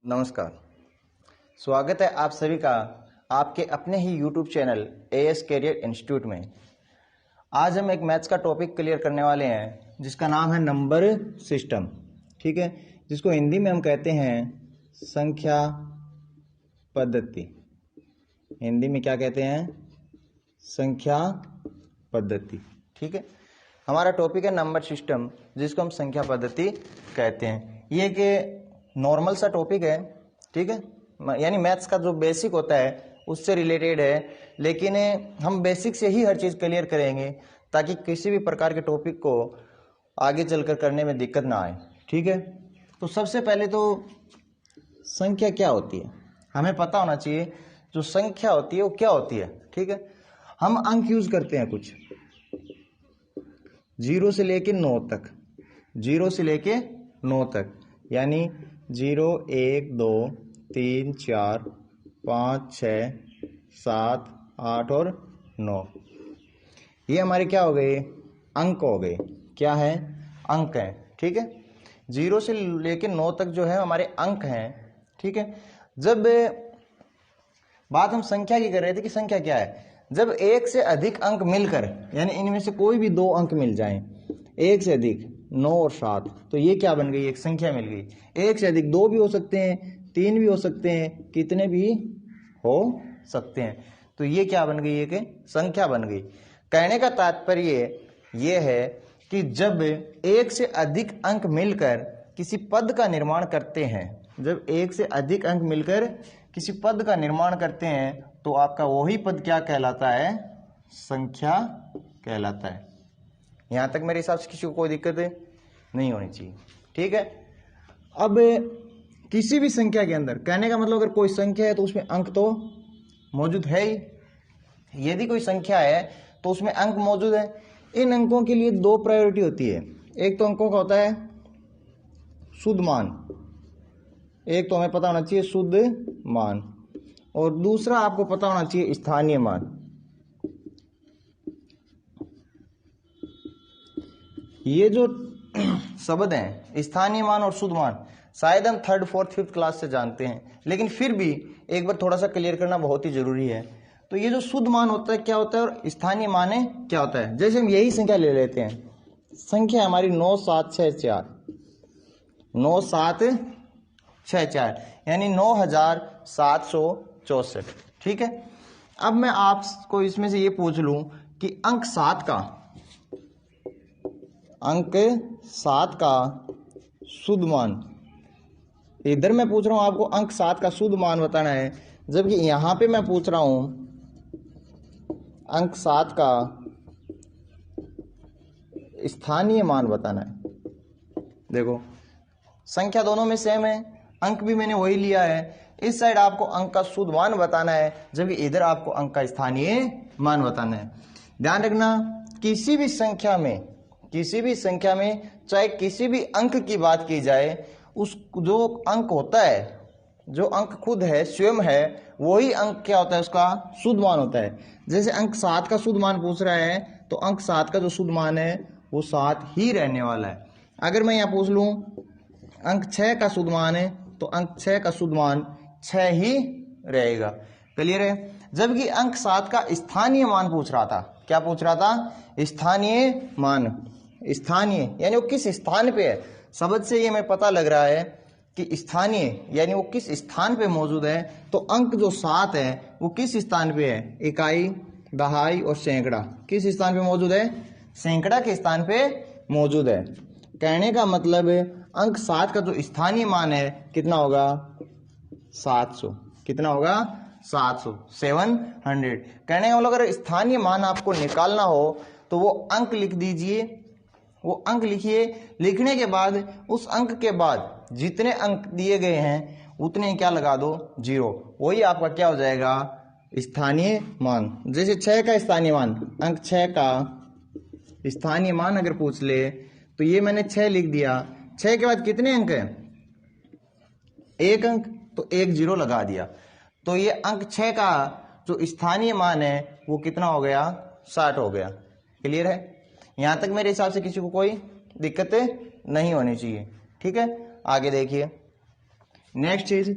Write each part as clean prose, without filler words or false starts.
नमस्कार, स्वागत है आप सभी का आपके अपने ही YouTube channel AS career institute में। आज हम एक मैथ्स का टॉपिक क्लियर करने वाले हैं जिसका नाम है नंबर सिस्टम। ठीक है, जिसको हिंदी में हम कहते हैं संख्या पद्धति। हिंदी में क्या कहते हैं? संख्या पद्धति। ठीक है, हमारा टॉपिक है नंबर सिस्टम जिसको हम संख्या पद्धति कहते हैं। ये कि नॉर्मल सा टॉपिक है, ठीक है, यानी मैथ्स का जो बेसिक होता है उससे रिलेटेड है, लेकिन हम बेसिक से ही हर चीज़ क्लियर करेंगे ताकि किसी भी प्रकार के टॉपिक को आगे चलकर करने में दिक्कत ना आए। ठीक है, तो सबसे पहले तो संख्या क्या होती है हमें पता होना चाहिए। जो संख्या होती है वो क्या होती है? ठीक है, हम अंक यूज करते हैं कुछ 0 से लेके 9 तक, 0 से लेके 9 तक, यानी 0, 1, 2, 3, 4, 5, 6, 7, 8 और 9। ये हमारे क्या हो गए? अंक हो गए। क्या है? अंक हैं। ठीक है, 0 से लेके 9 तक जो है हमारे अंक हैं। ठीक है, जब बात हम संख्या की कर रहे थे कि संख्या क्या है, जब एक से अधिक अंक मिलकर, यानी इनमें से कोई भी 2 अंक मिल जाएं, एक से अधिक 9 और 7, तो ये क्या बन गई? एक संख्या मिल गई। एक से अधिक 2 भी हो सकते हैं, 3 भी हो सकते हैं, कितने भी हो सकते हैं, तो ये क्या बन गई? एक संख्या बन गई। कहने का तात्पर्य ये है कि जब एक से अधिक अंक मिलकर किसी पद का निर्माण करते हैं, जब एक से अधिक अंक मिलकर किसी पद का निर्माण करते हैं, तो आपका वही पद क्या कहलाता है? संख्या कहलाता है। यहां तक मेरे हिसाब से किसी को कोई दिक्कत नहीं होनी चाहिए। ठीक है, अब किसी भी संख्या के अंदर, कहने का मतलब अगर कोई संख्या है तो उसमें अंक तो मौजूद है ही। यदि कोई संख्या है तो उसमें अंक मौजूद है। इन अंकों के लिए 2 प्रायोरिटी होती है। एक तो अंकों का होता है शुद्ध मान, एक तो हमें पता होना चाहिए शुद्ध मान, और दूसरा आपको पता होना चाहिए स्थानीय मान। ये जो शब्द हैं स्थानीय मान और शुद्ध मान, शायद हम 3rd, 4th, 5th क्लास से जानते हैं, लेकिन फिर भी एक बार थोड़ा सा क्लियर करना बहुत ही जरूरी है। तो ये जो शुद्ध मान होता है क्या होता है और स्थानीय मान है क्या होता है? जैसे हम यही संख्या ले लेते हैं, संख्या हमारी 9764, 9764, यानी 9764। ठीक है, अब मैं आपको इसमें से ये पूछ लूं कि अंक 7 का शुद्ध मान, इधर मैं पूछ रहा हूं आपको अंक 7 का शुद्ध मान बताना है, जबकि यहां पे मैं पूछ रहा हूं अंक 7 का स्थानीय मान बताना है। देखो, संख्या दोनों में सेम है, अंक भी मैंने वही लिया है। इस साइड आपको अंक का शुद्ध मान बताना है, जबकि इधर आपको अंक का स्थानीय मान बताना है। ध्यान रखना, किसी भी संख्या में चाहे किसी भी अंक की बात की जाए, उस जो अंक होता है, जो अंक खुद है, स्वयं है, वही अंक क्या होता है? उसका शुद्ध मान होता है। जैसे अंक 7 का शुद्ध मान पूछ रहा है, तो अंक 7 का जो शुद्ध मान है वो 7 ही रहने वाला है। अगर मैं यहाँ पूछ लूं अंक 6 का शुद्ध मान है, तो अंक 6 का शुद्ध मान 6 ही रहेगा। क्लियर है? जबकि अंक 7 का स्थानीय मान पूछ रहा था। क्या पूछ रहा था? स्थानीय मान। स्थानीय यानी वो किस स्थान पे है। शब्द से ये हमें पता लग रहा है कि स्थानीय यानी वो किस स्थान पे मौजूद है। तो अंक जो 7 है वो किस स्थान पे है? इकाई, दहाई और सैकड़ा किस स्थान पे मौजूद है? सैकड़ा के स्थान पे मौजूद है। कहने का मतलब अंक 7 का जो स्थानीय मान है कितना होगा? 700। कितना होगा? 700, 700। कहने का मतलब अगर स्थानीय मान आपको निकालना हो तो वो अंक लिख दीजिए, वो अंक लिखिए। लिखने के बाद उस अंक के बाद जितने अंक दिए गए हैं उतने क्या लगा दो? 0। वही आपका क्या हो जाएगा? स्थानीय मान। जैसे 6 का स्थानीय मान, अंक 6 का स्थानीय मान अगर पूछ ले तो ये मैंने 6 लिख दिया। 6 के बाद कितने अंक हैं? 1 अंक, तो 1 0 लगा दिया। तो ये अंक 6 का जो स्थानीय मान है वो कितना हो गया? 60 हो गया। क्लियर है? यहां तक मेरे हिसाब से किसी को कोई दिक्कत नहीं होनी चाहिए। ठीक है, आगे देखिए, नेक्स्ट चीज,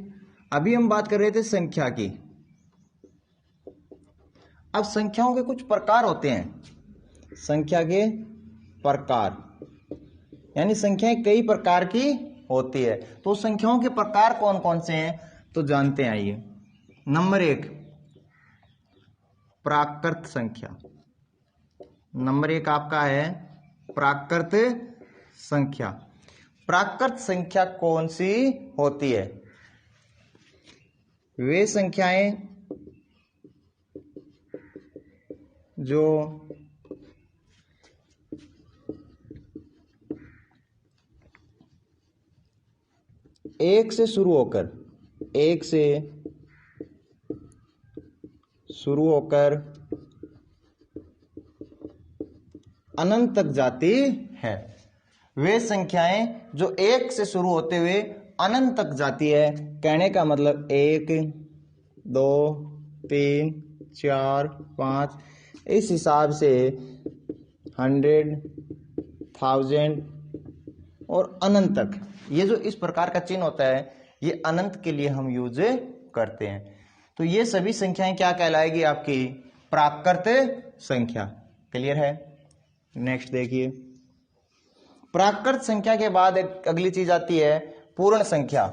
अभी हम बात कर रहे थे संख्या की। अब संख्याओं के कुछ प्रकार होते हैं। संख्या के प्रकार यानी संख्याएं कई प्रकार की होती है। तो संख्याओं के प्रकार कौन कौन से हैं तो जानते हैं। आइए, नंबर 1 प्राकृत संख्या। नंबर 1 आपका है प्राकृत संख्या। प्राकृत संख्या कौन सी होती है? वे संख्याएं जो एक से शुरू होकर अनंत तक जाती है। वे संख्याएं जो एक से शुरू होते हुए अनंत तक जाती है। कहने का मतलब 1 2 3 4 5 इस हिसाब से 100 1000 और अनंत तक। ये जो इस प्रकार का चिन्ह होता है ये अनंत के लिए हम यूज करते हैं। तो ये सभी संख्याएं क्या कहलाएगी? आपकी प्राकृत संख्या। क्लियर है? नेक्स्ट देखिए, प्राकृत संख्या के बाद एक अगली चीज आती है पूर्ण संख्या।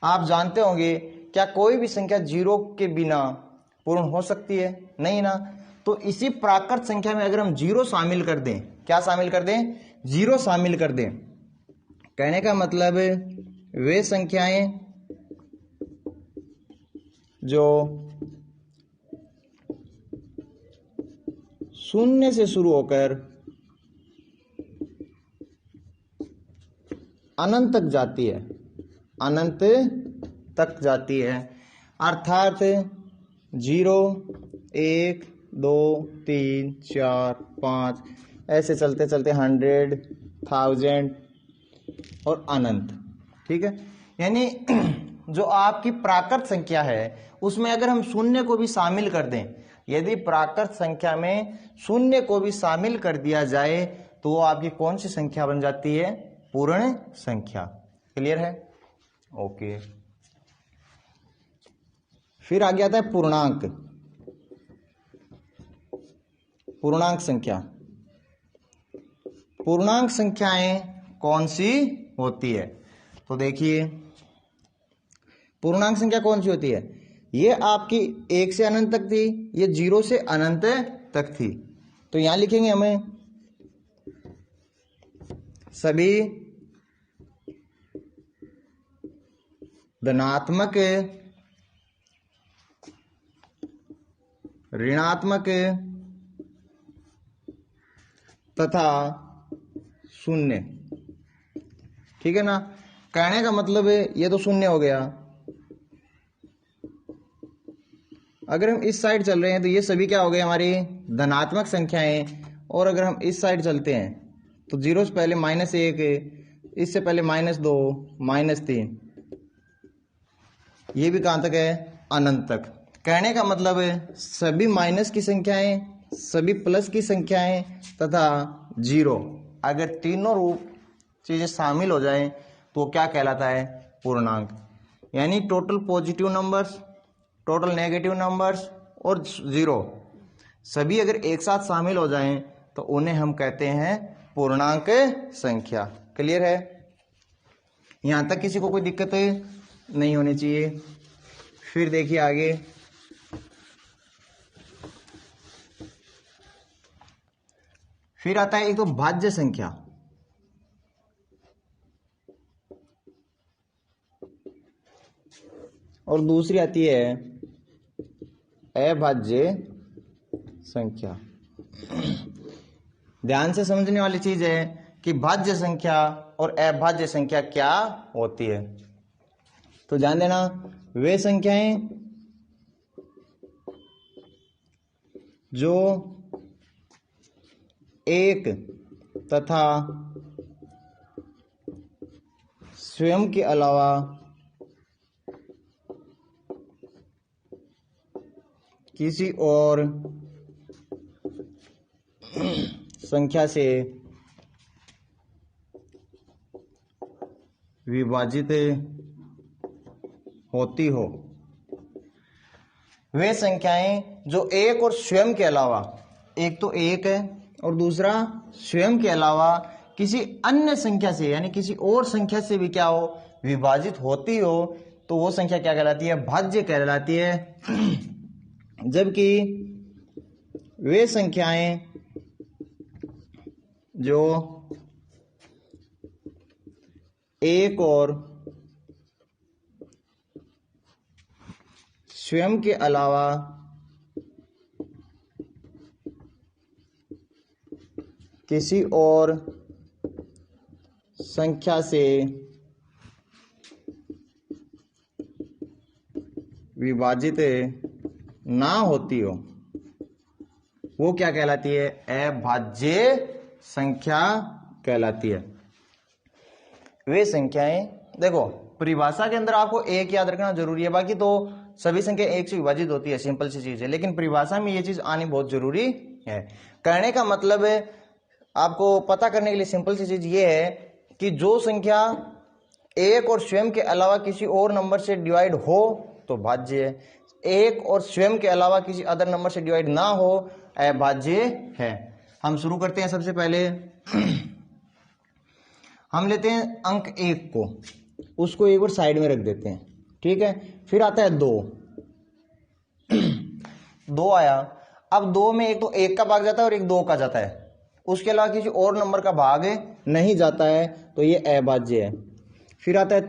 आप जानते होंगे क्या कोई भी संख्या जीरो के बिना पूर्ण हो सकती है? नहीं ना। तो इसी प्राकृत संख्या में अगर हम जीरो शामिल कर दें, क्या शामिल कर दें? जीरो शामिल कर दें। कहने का मतलब वे संख्याएं जो शून्य से शुरू होकर अनंत तक जाती है, अनंत तक जाती है। अर्थात 0 1 2 3 4 5 ऐसे चलते चलते 100 1000 और अनंत। ठीक है, यानी जो आपकी प्राकृत संख्या है उसमें अगर हम शून्य को भी शामिल कर दें, यदि प्राकृत संख्या में शून्य को भी शामिल कर दिया जाए तो वो आपकी कौन सी संख्या बन जाती है? पूर्ण संख्या। क्लियर है? ओके। फिर आगे आता है पूर्णांक। पूर्णांक संख्या। पूर्णांक संख्याएं कौन सी होती है? तो देखिए, पूर्णांक संख्या कौन सी होती है? ये आपकी 1 से अनंत तक थी, ये 0 से अनंत तक थी। तो यहां लिखेंगे हमें सभी धनात्मक ऋणात्मक तथा शून्य। ठीक है ना? कहने का मतलब है ये तो शून्य हो गया। अगर हम इस साइड चल रहे हैं तो ये सभी क्या हो गए? हमारी धनात्मक संख्याएं। और अगर हम इस साइड चलते हैं तो 0 से पहले -1, इससे पहले -2 -3, ये भी कहां तक है? अनंत तक। कहने का मतलब है सभी माइनस की संख्याएं, सभी प्लस की संख्याएं तथा 0, अगर तीनों रूप चीजें शामिल हो जाएं तो क्या कहलाता है? पूर्णांक। यानी total positive numbers, total negative numbers और 0 सभी अगर एक साथ शामिल हो जाएं तो उन्हें हम कहते हैं पूर्णांक संख्या। क्लियर है? यहां तक किसी को कोई दिक्कत नहीं होनी चाहिए। फिर देखिए आगे, फिर आता है एक तो भाज्य संख्या और दूसरी आती है अभाज्य संख्या। ध्यान से समझने वाली चीज है कि भाज्य संख्या और अभाज्य संख्या क्या होती है। तो ध्यान देना, वे संख्याएं जो एक तथा स्वयं के अलावा किसी और संख्या से विभाजित होती हो वे संख्याएं जो एक और स्वयं के अलावा, एक तो एक है और दूसरा स्वयं के अलावा किसी अन्य संख्या से यानी किसी और संख्या से भी क्या हो, विभाजित होती हो, तो वो संख्या क्या कहलाती है, भाज्य कहलाती है। जबकि वे संख्याएं जो एक और स्वयं के अलावा किसी और संख्या से विभाजित ना होती हो वो क्या कहलाती है, अभाज्य संख्या कहलाती है। वे संख्याएं, देखो परिभाषा के अंदर आपको एक याद रखना जरूरी है, बाकी तो सभी संख्या एक से विभाजित होती है, सिंपल सी चीज है, लेकिन परिभाषा में ये चीज आनी बहुत जरूरी है। कहने का मतलब है आपको पता करने के लिए सिंपल सी चीज ये है कि जो संख्या एक और स्वयं के अलावा किसी और नंबर से डिवाइड हो तो भाज्य है, एक और स्वयं के अलावा किसी अदर नंबर से डिवाइड ना हो अभाज्य है। हम शुरू करते हैं। सबसे पहले हम लेते हैं अंक 1 को, उसको एक बार साइड में रख देते हैं, ठीक है। फिर आता है 2 2 आया। अब 2 में एक तो 1 का भाग जाता है और एक 2 का जाता है, उसके अलावा किसी और नंबर का भाग नहीं जाता है, तो ये अभाज्य है। फिर आता है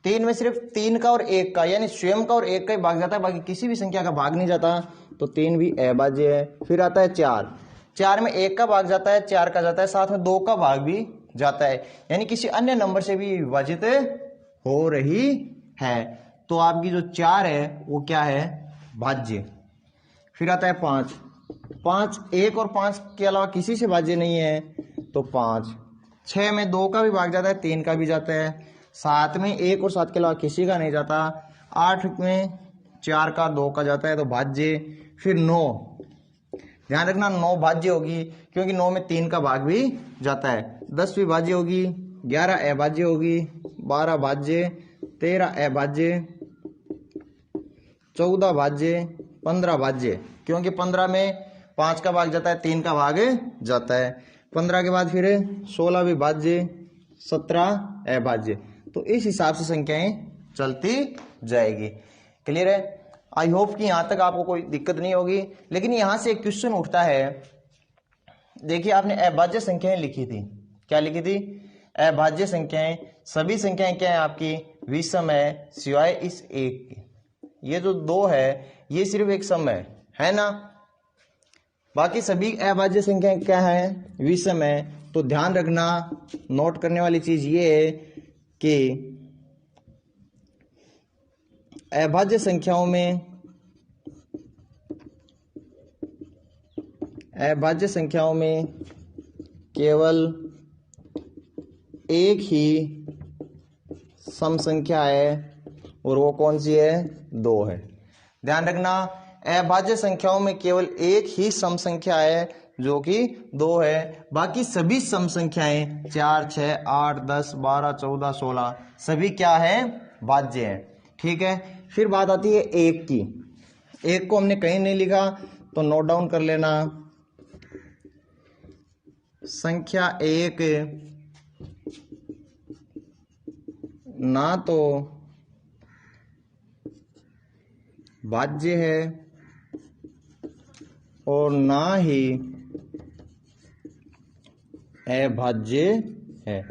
3 में सिर्फ 3 का और 1 का यानी स्वयं का और 1 का ही भाग जाता है, बाकी किसी भी संख्या का भाग नहीं जाता, तो 3 भी अभाज्य है। फिर आता है 4 में 1 का भाग जाता है, 4 का जाता है, साथ में 2 का भाग भी जाता है, यानी किसी अन्य नंबर से भी विभाजित हो रही है, तो आपकी जो 4 है वो क्या है, भाज्य। फिर आता है 5 1 और 5 के अलावा किसी से भाज्य नहीं है, तो 5। 6 में 2 का भी भाग जाता है, 3 का भी जाता है, 7 में 1 और 7 के अलावा किसी का नहीं जाता, 8 में 4 का 2 का जाता है, तो भाज्य। फिर 9, ध्यान रखना 9 भाज्य होगी क्योंकि 9 में 3 का भाग भी जाता है। 10 भी भाज्य होगी, 11 अभाज्य होगी, 12 भाज्य, 13 अभाज्य, 14 भाज्य, 15 भाज्य, क्योंकि 15 में 5 का भाग जाता है, 3 का भाग जाता है। 15 के बाद फिर 16 भी भाज्य, 17 अभाज्य, तो इस हिसाब से संख्याएं चलती जाएगी। क्लियर है? आई होप कि यहां तक आपको कोई दिक्कत नहीं होगी। लेकिन यहां से एक क्वेश्चन उठता है, देखिए आपने अभाज्य संख्याएं लिखी थी, क्या लिखी थी, अभाज्य संख्याएं, सभी संख्याएं क्या है आपकी, विषम है सिवाय इस एक के। ये जो 2 है ये सिर्फ एक सम है ना, बाकी सभी अभाज्य संख्याएं क्या है, विषम है। तो ध्यान रखना, नोट करने वाली चीज ये है कि अभाज्य संख्याओं में केवल एक ही सम संख्या है और वो कौन सी है, 2 है। ध्यान रखना, अभाज्य संख्याओं में केवल एक ही सम संख्या है जो कि 2 है, बाकी सभी सम संख्याएं 4, 6, 8, 10, 12, 14, 16 सभी क्या है, भाज्य है। ठीक है। फिर बात आती है 1 की। 1 को हमने कहीं नहीं लिखा तो नोट डाउन कर लेना। संख्या 1 ना तो भाज्य है और ना ही अभाज्य है।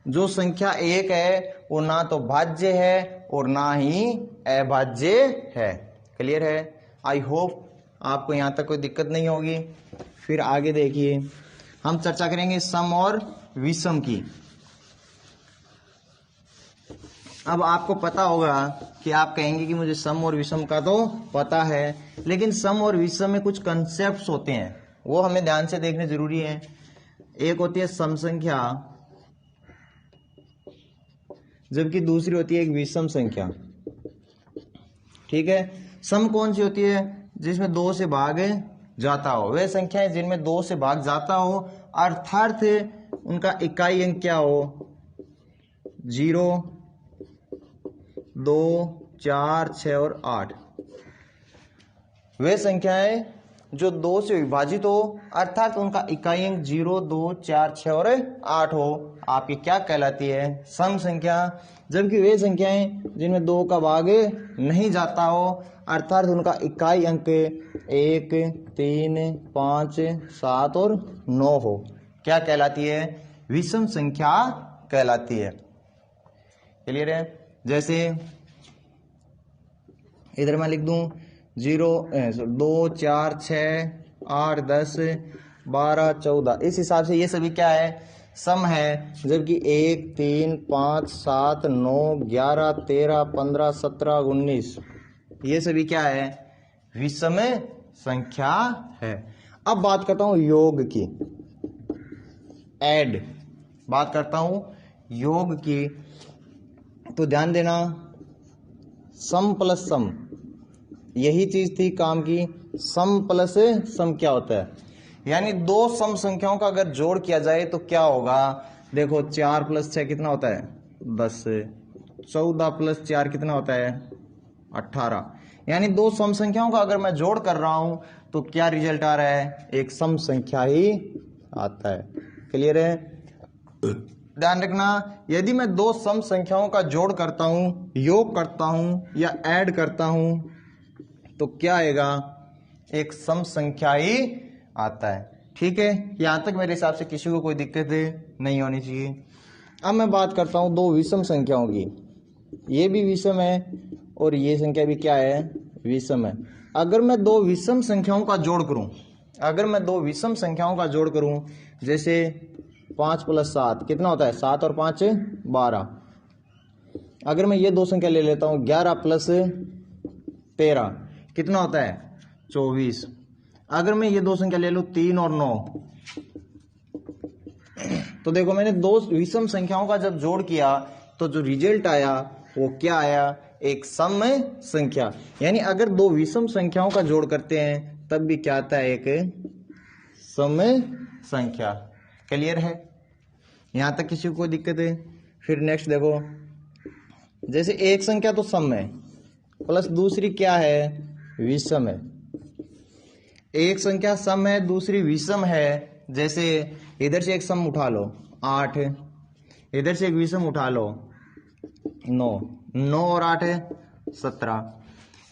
जो संख्या 1 है वो ना तो भाज्य है और ना ही अभाज्य है। क्लियर है? आई होप आपको यहां तक कोई दिक्कत नहीं होगी। फिर आगे देखिए, हम चर्चा करेंगे सम और विषम की। अब आपको पता होगा कि आप कहेंगे कि मुझे सम और विषम का तो पता है, लेकिन सम और विषम में कुछ कंसेप्ट्स होते हैं, वो हमें ध्यान से देखने जरूरी है। एक होती है सम संख्या, जबकि दूसरी होती है एक विषम संख्या। ठीक है। सम कौन सी होती है, जिसमें 2 से भाग जाता हो, वे संख्याएं जिनमें 2 से भाग जाता हो अर्थात उनका इकाई अंक क्या हो 0, 2, 4, 6 और 8। वे संख्याएं जो 2 से विभाजित हो अर्थात उनका इकाई अंक 0, 2, 4, 6 और 8 हो, आपकी क्या कहलाती है सम संख्या। जबकि वे संख्याएं जिनमें 2 का भाग नहीं जाता हो अर्थात उनका इकाई अंक 1, 3, 5, 7 और 9 हो, क्या कहलाती है विषम संख्या कहलाती है। क्लियर है। जैसे इधर मैं लिख दूं 0, 2, 4, 6, 8, 10, 12, 14, इस हिसाब से ये सभी क्या है सम है। जबकि 1, 3, 5, 7, 9, 11, 13, 15, 17, 19 ये सभी क्या है विषम संख्या है। अब बात करता हूं योग की, ऐड बात करता हूं योग की, तो ध्यान देना सम प्लस सम यही चीज थी काम की। सम प्लस सम क्या होता है, यानी 2 सम संख्याओं का अगर जोड़ किया जाए तो क्या होगा। देखो 4 + 6 कितना होता है 10, 14 + 4 कितना होता है 18, यानी 2 सम संख्याओं का अगर मैं जोड़ कर रहा हूं तो क्या रिजल्ट आ रहा है एक सम संख्या ही आता है। क्लियर है। ध्यान रखना यदि मैं 2 सम संख्याओं का जोड़ करता हूं, योग करता हूं या ऐड करता हूं तो क्या आएगा एक सम संख्या ही आता है। ठीक है, यहां तक मेरे हिसाब से किसी को कोई दिक्कत नहीं होनी चाहिए। अब मैं बात करता हूं 2 विषम संख्याओं की, ये भी विषम है और ये संख्या भी क्या है विषम है। अगर मैं 2 विषम संख्याओं का जोड़ करूं, अगर मैं 2 विषम संख्याओं का जोड़ करूं जैसे 5 + 7 कितना होता है 7 और 5 12। अगर मैं ये 2 संख्या ले लेता हूं 11 + 13 कितना होता है 24। अगर मैं ये 2 संख्या ले लूं 3 और 9, तो देखो मैंने 2 विषम संख्याओं का जब जोड़ किया तो जो रिजल्ट आया वो क्या आया एक सम संख्या। यानी अगर 2 विषम संख्याओं का जोड़ करते हैं तब भी क्या आता है एक सम संख्या। क्लियर है, यहां तक किसी को कोई दिक्कत है। फिर नेक्स्ट देखो, जैसे एक संख्या तो सम है प्लस दूसरी क्या है विषम है। एक संख्या सम है दूसरी विषम है। जैसे इधर से एक सम उठा लो 8, इधर से एक विषम उठा लो 9, 9 और 8 17,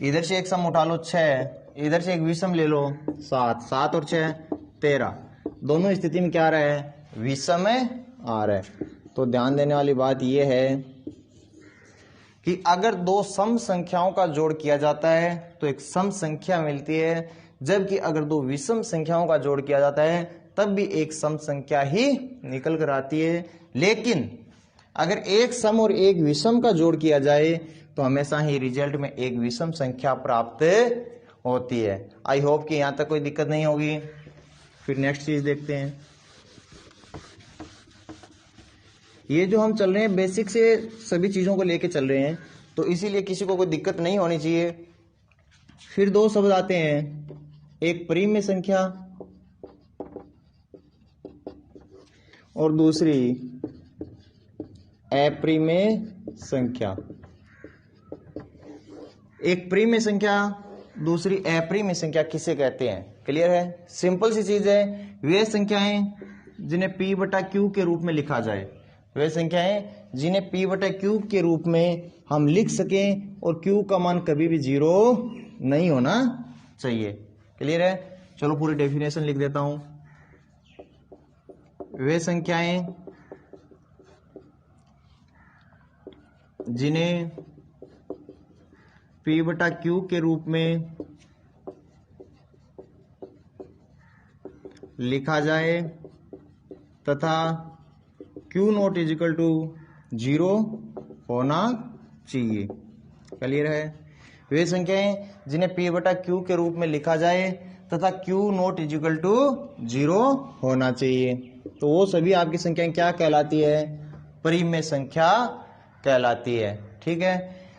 इधर से एक सम उठा लो 6, इधर से एक विषम ले लो 7, 7 और 6 13। दोनों स्थिति में क्या आ रहा है विषम आ रहा है। तो ध्यान देने वाली बात यह है कि अगर 2 सम संख्याओं का जोड़ किया जाता है तो एक सम संख्या मिलती है, जबकि अगर 2 विषम संख्याओं का जोड़ किया जाता है तब भी एक सम संख्या ही निकल कर आती है। लेकिन अगर एक सम और एक विषम का जोड़ किया जाए तो हमेशा ही रिजल्ट में एक विषम संख्या प्राप्त होती है। आई होप कि यहां तक कोई दिक्कत नहीं होगी। फिर नेक्स्ट चीज देखते हैं। ये जो हम चल रहे हैं बेसिक से सभी चीजों को लेके चल रहे हैं, तो इसीलिए किसी को कोई दिक्कत नहीं होनी चाहिए। फिर 2 शब्द आते हैं, एक परिमेय संख्या और दूसरी अपरिमेय संख्या। एक परिमेय संख्या दूसरी अपरिमेय संख्या किसे कहते हैं। क्लियर है, सिंपल सी चीज है। वे संख्याएं जिन्हें P/Q के रूप में लिखा जाए, वे संख्याएं जिन्हें P/Q के रूप में हम लिख सकें और Q का मान कभी भी 0 नहीं होना चाहिए। क्लियर है, चलो पूरी डेफिनेशन लिख देता हूं। वे संख्याएं जिन्हें P/Q के रूप में लिखा जाए तथा Q0 = 0 होना चाहिए। क्लियर है, वे संख्याएं जिन्हें P/Q के रूप में लिखा जाए तथा Q0 = 0 होना चाहिए, तो वो सभी आपकी संख्याएं क्या कहलाती है परिमेय संख्या कहलाती है। ठीक है,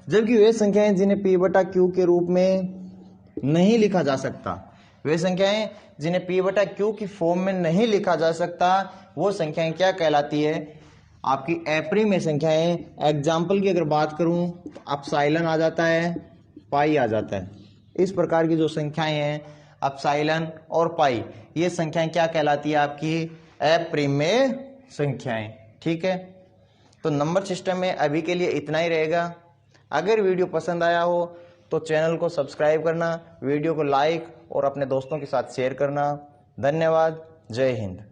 जबकि वे संख्याएं जिन्हें P/Q के रूप में नहीं लिखा जा सकता, वे संख्याएं जिन्हें p बटा q की फॉर्म में नहीं लिखा जा सकता वो संख्याएं क्या कहलाती है, आपकी अपरिमेय संख्याएं। एग्जाम्पल की अगर बात करूं तो अपसाइलन आ जाता है, पाई आ जाता है। इस प्रकार की जो संख्याएं हैं अपसाइलन और पाई, ये संख्याएं क्या कहलाती है, आपकी अपरिमेय संख्याएं। ठीक है, तो नंबर सिस्टम में अभी के लिए इतना ही रहेगा। अगर वीडियो पसंद आया हो तो चैनल को सब्सक्राइब करना, वीडियो को लाइक और अपने दोस्तों के साथ शेयर करना। धन्यवाद। जय हिंद।